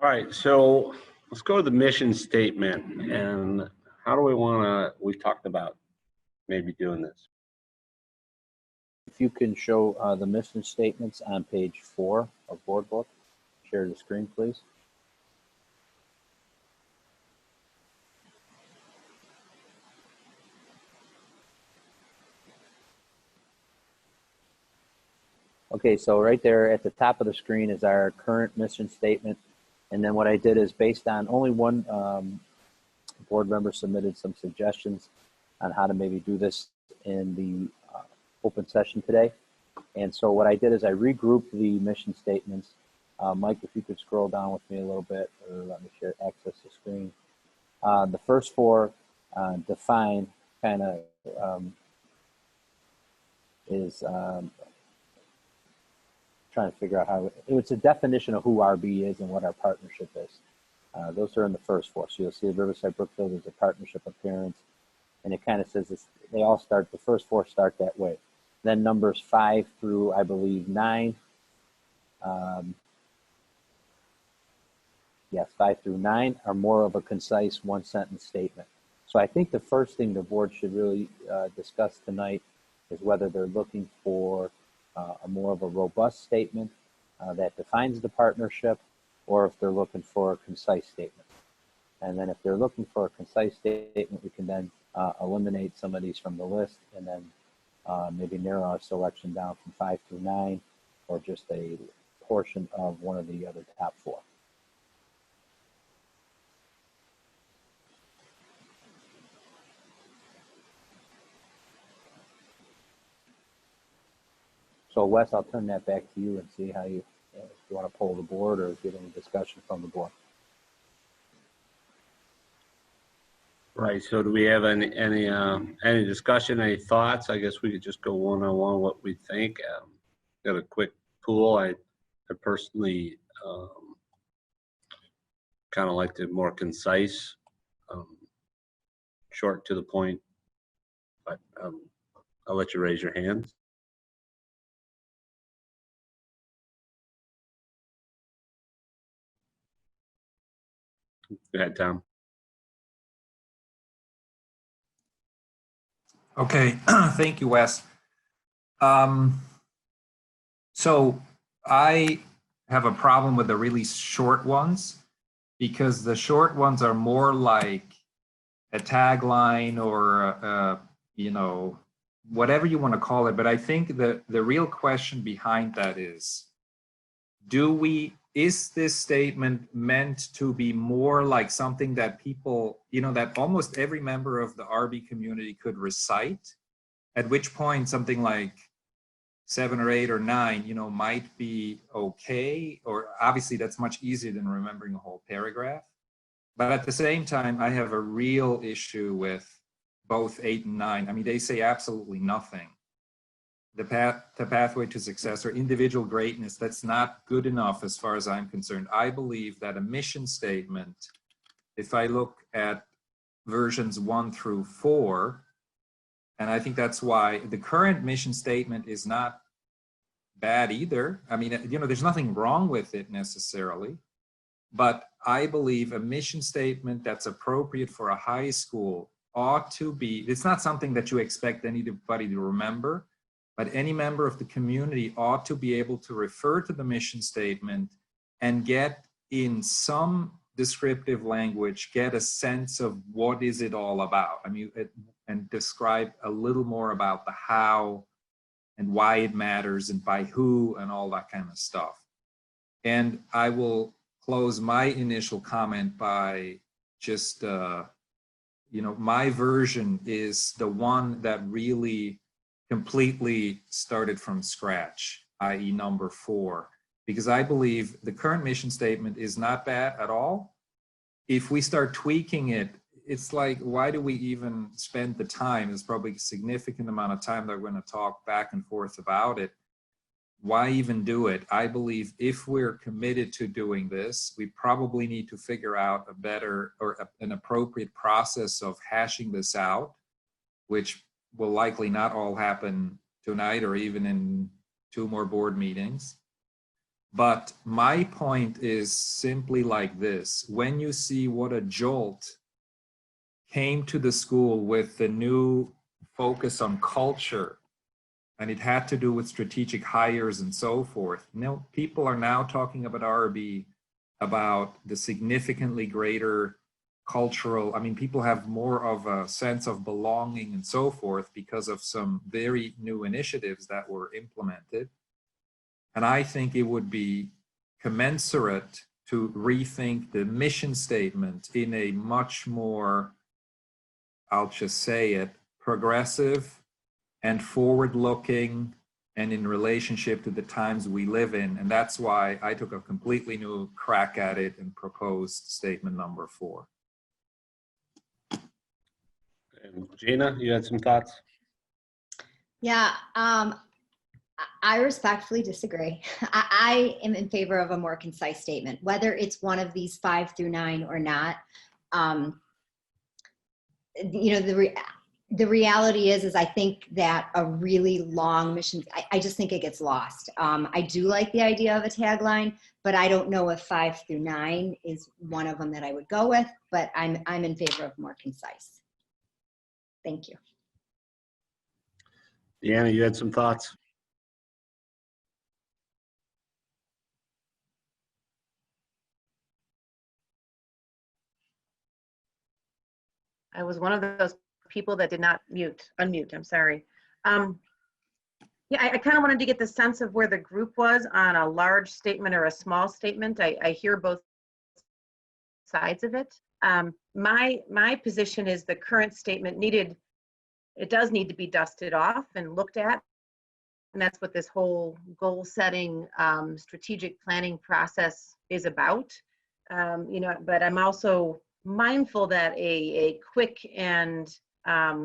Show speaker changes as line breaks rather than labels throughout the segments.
All right, so let's go to the mission statement. And how do we want to, we talked about maybe doing this.
If you can show the mission statements on page 4 of board book, share the screen, please. Okay, so right there at the top of the screen is our current mission statement. And then what I did is, based on only one board member submitted some suggestions on how to maybe do this in the open session today. And so what I did is I regrouped the mission statements. Mike, if you could scroll down with me a little bit, or let me share access the screen. The first 4 define kind of is trying to figure out how it's a definition of who RB is and what our partnership is. Those are in the first 4. So you'll see Riverside Brookfield is a partnership of parents, and it kind of says this, they all start, the first 4 start that way. Then numbers 5 through, I believe, 9. Yes, 5 through 9 are more of a concise 1-sentence statement. So I think the first thing the board should really discuss tonight is whether they're looking for a more of a robust statement that defines the partnership, or if they're looking for a concise statement. And then if they're looking for a concise statement, we can then eliminate some of these from the list, and then maybe narrow our selection down from 5 through 9, or just a portion of one of the other top 4. So Wes, I'll turn that back to you and see how you, if you want to poll the board or get any discussion from the board.
Right, so do we have any discussion, any thoughts? I guess we could just go one-on-one what we think. Got a quick pool. I personally kind of like the more concise, short to the point, but I'll let you raise your hands. Go ahead, Tom.
Okay, thank you, Wes. So I have a problem with the really short ones, because the short ones are more like a tagline or you know, whatever you want to call it. But I think the real question behind that is, is this statement meant to be more like something that people, you know, that almost every member of the RB community could recite, at which point something like 7 or 8 or 9, you know, might be okay, or obviously that's much easier than remembering a whole paragraph. But at the same time, I have a real issue with both 8 and 9. I mean, they say absolutely nothing. The pathway to success or individual greatness, that's not good enough as far as I'm concerned. I believe that a mission statement, if I look at versions 1 through 4, and I think that's why the current mission statement is not bad either. I mean, you know, there's nothing wrong with it necessarily, but I believe a mission statement that's appropriate for a high school ought to be, it's not something that you expect anybody to remember, but any member of the community ought to be able to refer to the mission statement and get, in some descriptive language, get a sense of what is it all about. I mean, and describe a little more about the how and why it matters and by who and all that kind of stuff. And I will close my initial comment by just, you know, my version is the one that really completely started from scratch, i.e. number 4, because I believe the current mission statement is not bad at all. If we start tweaking it, it's like, why do we even spend the time? There's probably a significant amount of time that we're going to talk back and forth about it. Why even do it? I believe if we're committed to doing this, we probably need to figure out a better or an appropriate process of hashing this out, which will likely not all happen tonight or even in 2 more board meetings. But my point is simply like this. When you see what a jolt came to the school with the new focus on culture, and it had to do with strategic hires and so forth. Now, people are now talking about RB, about the significantly greater cultural, I mean, people have more of a sense of belonging and so forth because of some very new initiatives that were implemented. And I think it would be commensurate to rethink the mission statement in a much more, I'll just say it, progressive and forward-looking and in relationship to the times we live in. And that's why I took a completely new crack at it and proposed statement number 4.
And Gina, you had some thoughts?
Yeah, I respectfully disagree. I am in favor of a more concise statement, whether it's one of these 5 through 9 or not. You know, the reality is I think that a really long mission, I just think it gets lost. I do like the idea of a tagline, but I don't know if 5 through 9 is one of them that I would go with, but I'm in favor of more concise. Thank you.
Deanna, you had some thoughts?
I was one of those people that did not unmute, I'm sorry. Yeah, I kind of wanted to get the sense of where the group was on a large statement or a small statement. I hear both sides of it. My position is the current statement it does need to be dusted off and looked at. And that's what this whole goal setting, strategic planning process is about. You know, but I'm also mindful that a quick and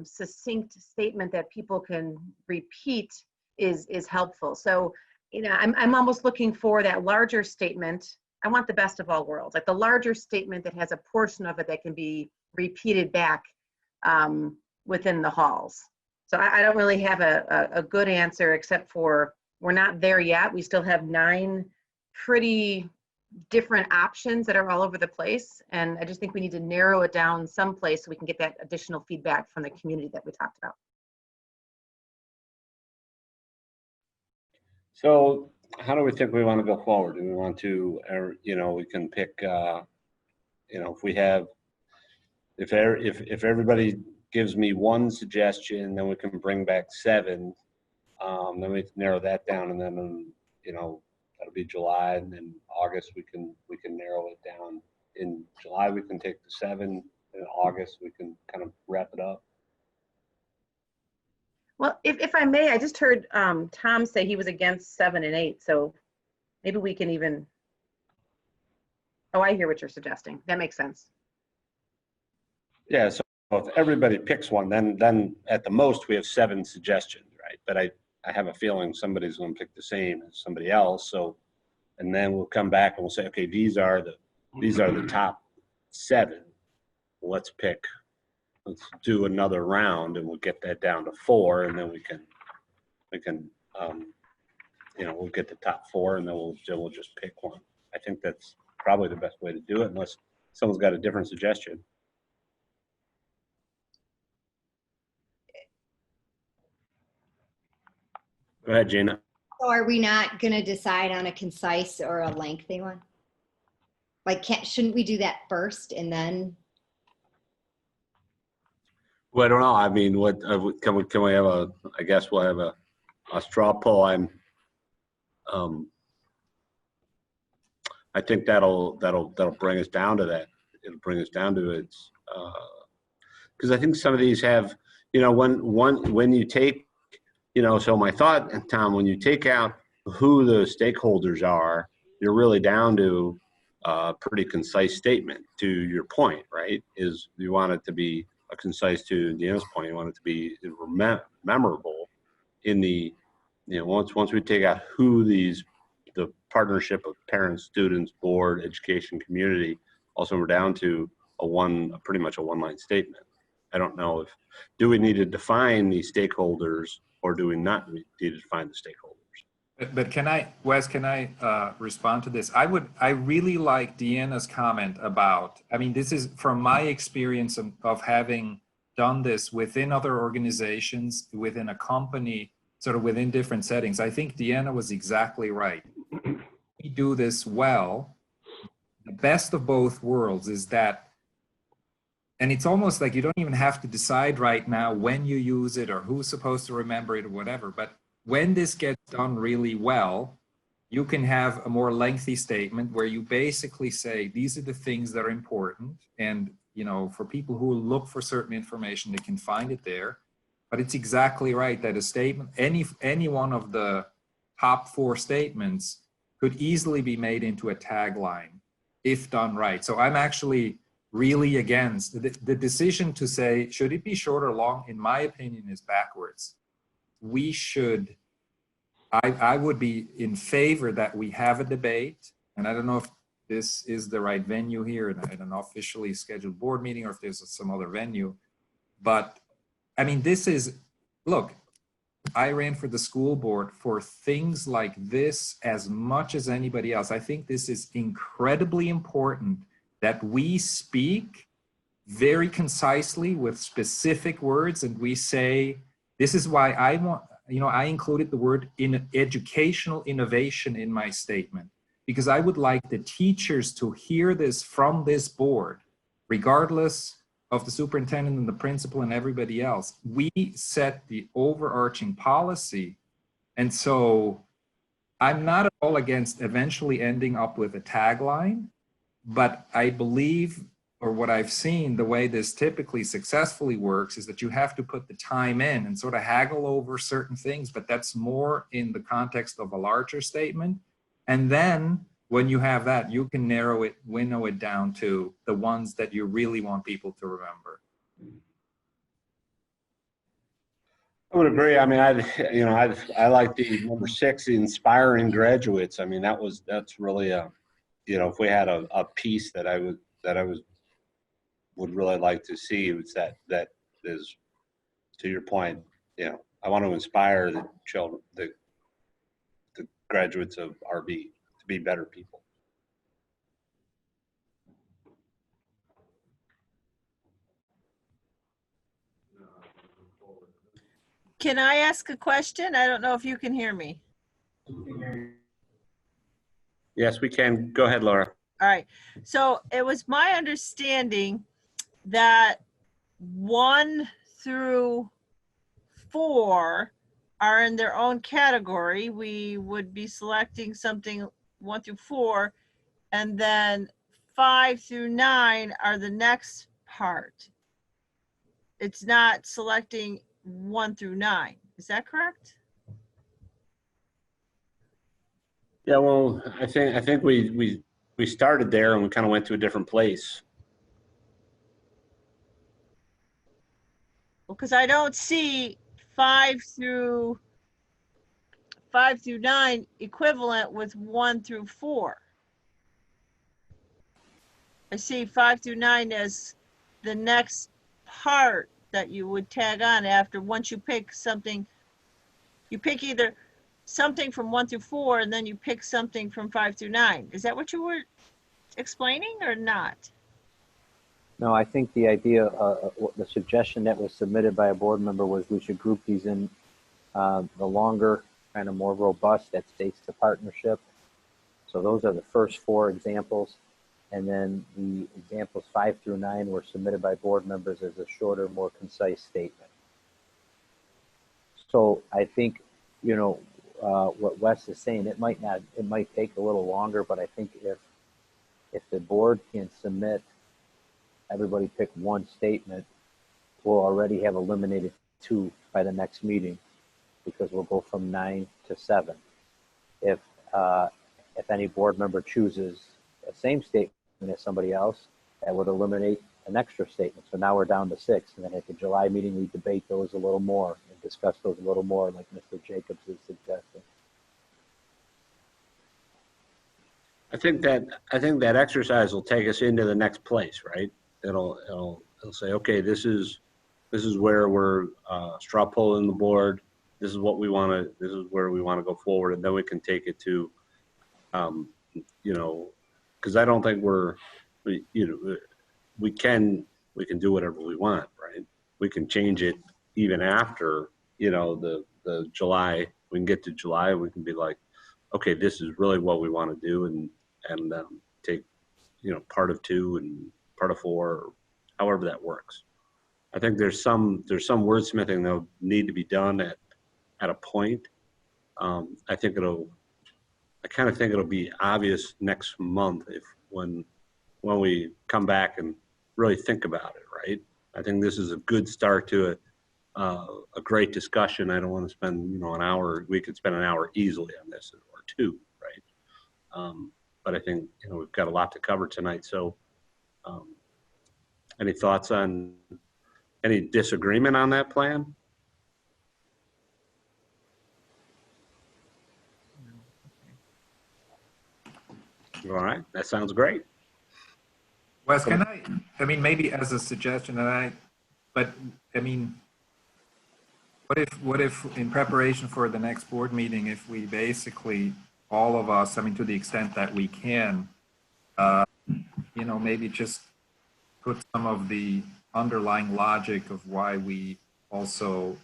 succinct statement that people can repeat is helpful. So, you know, I'm almost looking for that larger statement. I want the best of all worlds, like the larger statement that has a portion of it that can be repeated back within the halls. So I don't really have a good answer, except for we're not there yet. We still have 9 pretty different options that are all over the place. And I just think we need to narrow it down someplace so we can get that additional feedback from the community that we talked about.
So how do we think we want to go forward? Do we want to, you know, we can pick, you know, if we have, if everybody gives me one suggestion, then we can bring back 7. Then we can narrow that down, and then, you know, that'll be July, and then August we can narrow it down. In July we can take the 7. In August we can kind of wrap it up.
Well, if I may, I just heard Tom say he was against 7 and 8. So maybe we can even, oh, I hear what you're suggesting. That makes sense.
Yeah, so if everybody picks one, then at the most we have 7 suggestions, right? But I have a feeling somebody's going to pick the same as somebody else. So, and then we'll come back and we'll say, okay, these are the top 7. Let's do another round, and we'll get that down to 4, and then we can you know, we'll get the top 4, and then we'll just pick one. I think that's probably the best way to do it, unless someone's got a different suggestion. Go ahead, Gina.
So are we not going to decide on a concise or a lengthy one? Like, shouldn't we do that first and then?
Well, I don't know. I mean, what can we have a? I guess we'll have a straw poll. I think that'll bring us down to that. It'll bring us down to it, because I think some of these have, you know, when you take, you know, so my thought, Tom, when you take out who the stakeholders are, you're really down to a pretty concise statement. To your point, right? Is you want it to be a concise, to Deanna's point, you want it to be memorable in the, you know, once we take out who the partnership of parents, students, board, education, community, also we're down to pretty much a one-line statement. I don't know do we need to define the stakeholders, or do we not need to define the stakeholders?
But can I, Wes, can I respond to this? I really like Deanna's comment about, I mean, this is from my experience of having done this within other organizations, within a company, sort of within different settings. I think Deanna was exactly right. We do this well. The best of both worlds is that, and it's almost like you don't even have to decide right now when you use it or who's supposed to remember it or whatever, but when this gets done really well, you can have a more lengthy statement where you basically say, these are the things that are important. And, you know, for people who look for certain information, they can find it there. But it's exactly right that a statement, any one of the top 4 statements could easily be made into a tagline if done right. So I'm actually really against the decision to say, should it be short or long, in my opinion, is backwards. We should, I would be in favor that we have a debate, and I don't know if this is the right venue here in an officially scheduled board meeting or if there's some other venue, but I mean, this is, look, I ran for the school board for things like this as much as anybody else. I think this is incredibly important that we speak very concisely with specific words, and we say, this is why I want, you know, I included the word in educational innovation in my statement, because I would like the teachers to hear this from this board, regardless of the superintendent and the principal and everybody else. We set the overarching policy. And so I'm not at all against eventually ending up with a tagline, but I believe, or what I've seen, the way this typically successfully works is that you have to put the time in and sort of haggle over certain things, but that's more in the context of a larger statement. And then when you have that, you can winnow it down to the ones that you really want people to remember.
I would agree. I mean, I like the number 6, the inspiring graduates. I mean, that's really a, you know, if we had a piece that I would really like to see, it's that is, to your point, you know, I want to inspire the children, the graduates of RB to be better people.
Can I ask a question? I don't know if you can hear me.
Yes, we can. Go ahead, Laura.
All right. So it was my understanding that 1 through 4 are in their own category. We would be selecting something 1 through 4, and then 5 through 9 are the next part. It's not selecting 1 through 9. Is that correct?
Yeah, well, I think we started there and we kind of went to a different place.
Well, because I don't see 5 through 9 equivalent with 1 through 4. I see 5 through 9 as the next part that you would tag on after. Once you pick something, you pick either something from 1 through 4 and then you pick something from 5 through 9. Is that what you were explaining or not?
No, I think the idea, the suggestion that was submitted by a board member was we should group these in the longer, kind of more robust that states the partnership. So those are the first 4 examples. And then the examples 5 through 9 were submitted by board members as a shorter, more concise statement. So I think, you know, what Wes is saying, it might take a little longer, but I think if the board can submit, everybody pick 1 statement, we'll already have eliminated 2 by the next meeting, because we'll go from 9 to 7. If any board member chooses the same statement as somebody else, that would eliminate an extra statement. So now we're down to 6, and then at the July meeting, we debate those a little more and discuss those a little more, like Mr. Jacobs is suggesting.
I think that exercise will take us into the next place, right? It'll say, okay, this is where we're straw polling the board. this is what we want to, this is where we want to go forward, and then we can take it to, you know, because I don't think we can do whatever we want, right? We can change it even after, you know, the July. We can get to July, we can be like, okay, this is really what we want to do, and take, you know, part of 2 and part of 4, or however that works. I think there's some wordsmithing that'll need to be done at a point. I kind of think it'll be obvious next month when we come back and really think about it, right? I think this is a good start to a great discussion. I don't want to spend, you know, an hour. We could spend an hour easily on this, or 2, right? But I think, you know, we've got a lot to cover tonight. So, any thoughts on, any disagreement on that plan? All right, that sounds great.
Wes, can I mean, maybe as a suggestion, but I mean, what if in preparation for the next board meeting, if we basically, all of us, I mean, to the extent that we can, you know, maybe just put some of the underlying logic of why we also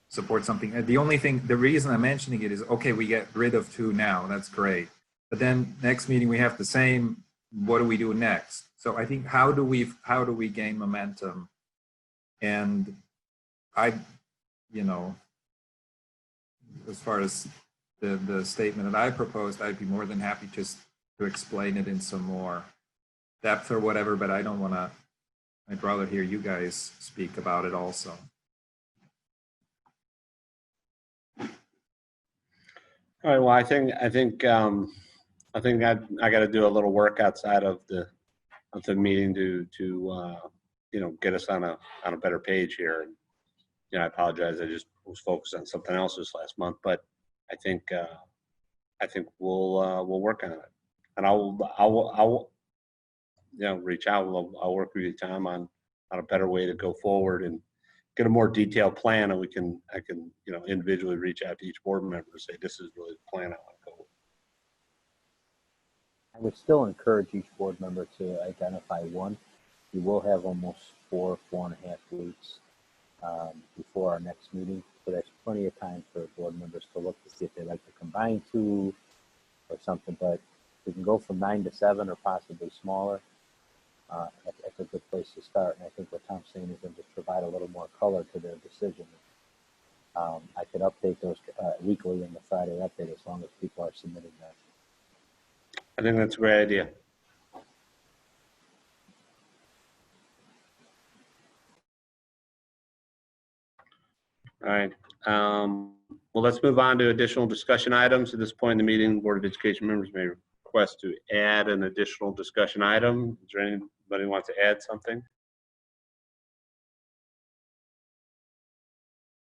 support something. The reason I'm mentioning it is, okay, we get rid of 2 now, that's great. But then next meeting we have the same, what do we do next? So I think, how do we gain momentum? And you know, as far as the statement that I proposed, I'd be more than happy just to explain it in some more depth or whatever, but I don't want to, I'd rather hear you guys speak about it also.
All right. Well, I think I got to do a little work outside of the meeting to you know, get us on a better page here. And, you know, I apologize. I just was focused on something else this last month, but I think we'll work on it, and I'll you know, reach out. I'll work with you, Tom, on a better way to go forward and get a more detailed plan, and I can, you know, individually reach out to each board member and say, this is really the plan I want to go with.
I would still encourage each board member to identify one. We will have almost 4.5 weeks before our next meeting, so that's plenty of time for board members to look to see if they'd like to combine 2 or something. But we can go from 9 to 7 or possibly smaller. That's a good place to start. And I think what Tom's saying is going to just provide a little more color to their decision. I could update those weekly in the Friday update as long as people are submitting that.
I think that's a great idea. All right. Well, let's move on to additional discussion items. At this point in the meeting, Board of Education members may request to add an additional discussion item. Is there anybody who wants to add something?